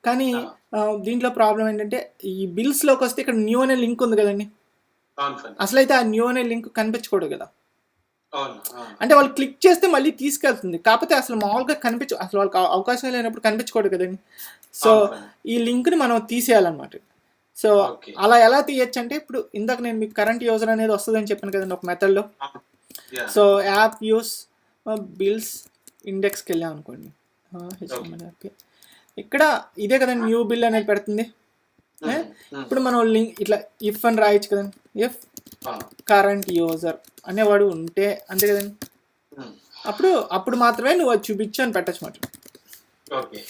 కానీ దీంట్లో ప్రాబ్లం ఏంటంటే ఈ బిల్స్లోకి వస్తే ఇక్కడ న్యూ అనే లింక్ ఉంది కదండి. అసలైతే ఆ న్యూ అనే లింక్ కనిపించకూడదు కదా. అంటే వాళ్ళు క్లిక్ చేస్తే మళ్ళీ తీసుకెళ్తుంది, కాకపోతే అసలు మామూలుగా అసలు వాళ్ళకి అవకాశం లేనప్పుడు కనిపించకూడదు కదండి. సో ఈ లింక్ని మనం తీసేయాలన్నమాట. సో అలా ఎలా తీయచ్చు అంటే, ఇప్పుడు ఇందాక నేను మీకు కరెంట్ యూజర్ అనేది వస్తుందని చెప్పాను కదండి ఒక మెథడ్లో. సో యాప్ యూస్ బిల్స్ ఇండెక్స్కి వెళ్ళాం అనుకోండి, ఇక్కడ ఇదే కదండి న్యూ బిల్ అనేది పెడుతుంది. ఇప్పుడు మనం లింక్ ఇట్లా ఇఫ్ అని రాయొచ్చు కదండి, ఇఫ్ కరెంట్ యూజర్ అనేవాడు ఉంటే అంతే కదండి. అప్పుడు మాత్రమే నువ్వు అది చూపించు అని పెట్టచ్చు మాట. ఓకే.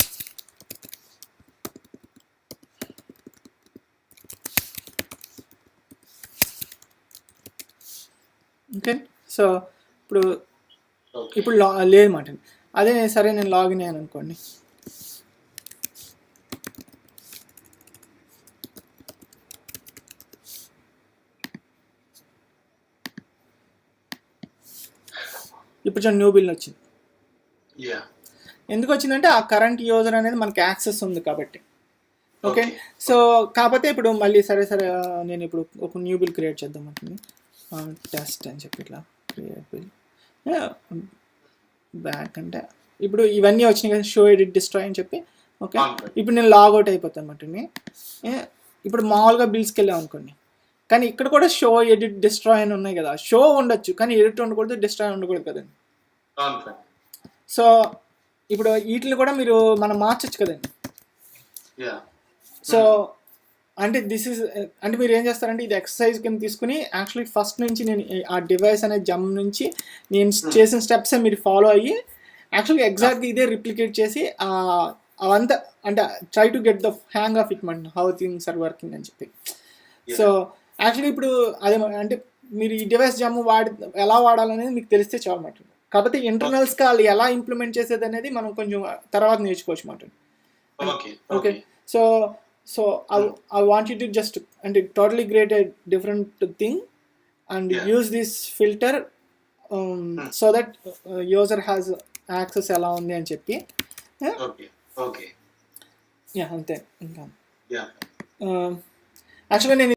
సో ఇప్పుడు లేదు మాట. అదే సరే నేను లాగిన్ అయ్యాను అనుకోండి, ఇప్పుడు చూడండి న్యూ బిల్ వచ్చింది. ఎందుకు వచ్చిందంటే ఆ కరెంట్ యూజర్ అనేది మనకి యాక్సెస్ ఉంది కాబట్టి. ఓకే. సో కాకపోతే ఇప్పుడు మళ్ళీ సరే నేను ఇప్పుడు ఒక న్యూ బిల్ క్రియేట్ చేద్దాం ఉంటుంది, టెస్ట్ అని చెప్పి ఇట్లా క్రియేట్ బిల్ బ్యాక్ అంటే ఇప్పుడు ఇవన్నీ వచ్చినాయి కదా, షో ఎడిట్ డిస్ట్రాయ్ అని చెప్పి. ఓకే. ఇప్పుడు నేను లాగౌట్ అయిపోతాను అన్నమాట. ఇప్పుడు మామూలుగా బిల్స్కి వెళ్ళాం అనుకోండి, కానీ ఇక్కడ కూడా షో ఎడిట్ డిస్ట్రాయ్ అని ఉన్నాయి కదా. షో ఉండొచ్చు కానీ ఎడిట్ ఉండకూడదు, డిస్ట్రాయ్ ఉండకూడదు కదండి. సో ఇప్పుడు వీటిని కూడా మనం మార్చచ్చు కదండి. సో అంటే అంటే మీరు ఏం చేస్తారంటే, ఇది ఎక్సర్సైజ్ కింద తీసుకుని యాక్చువల్లీ ఫస్ట్ నుంచి నేను ఆ డివైస్ అనే జంప్ నుంచి నేను చేసిన స్టెప్స్ మీరు ఫాలో అయ్యి యాక్చువల్గా ఎగ్జాక్ట్గా ఇదే రిప్లికేట్ చేసి అవంతా అంటే try to get the hang of it మన హౌ థింగ్స్ ఆర్ వర్కింగ్ అని చెప్పి. సో యాక్చువల్లీ ఇప్పుడు అదే అంటే మీరు ఈ డివైస్ జమ్ ఎలా వాడాలనేది మీకు తెలిస్తే చాలు మాట. కాకపోతే ఇంటర్నల్స్గా వాళ్ళు ఎలా ఇంప్లిమెంట్ చేసేది అనేది మనం కొంచెం తర్వాత నేర్చుకోవచ్చు మాట. Okay. So I want you to just and totally create a different thing and use this filter so that user has access ఎలా ఉంది అని చెప్పి. అంతే ఇంకా యాక్చువల్గా నేను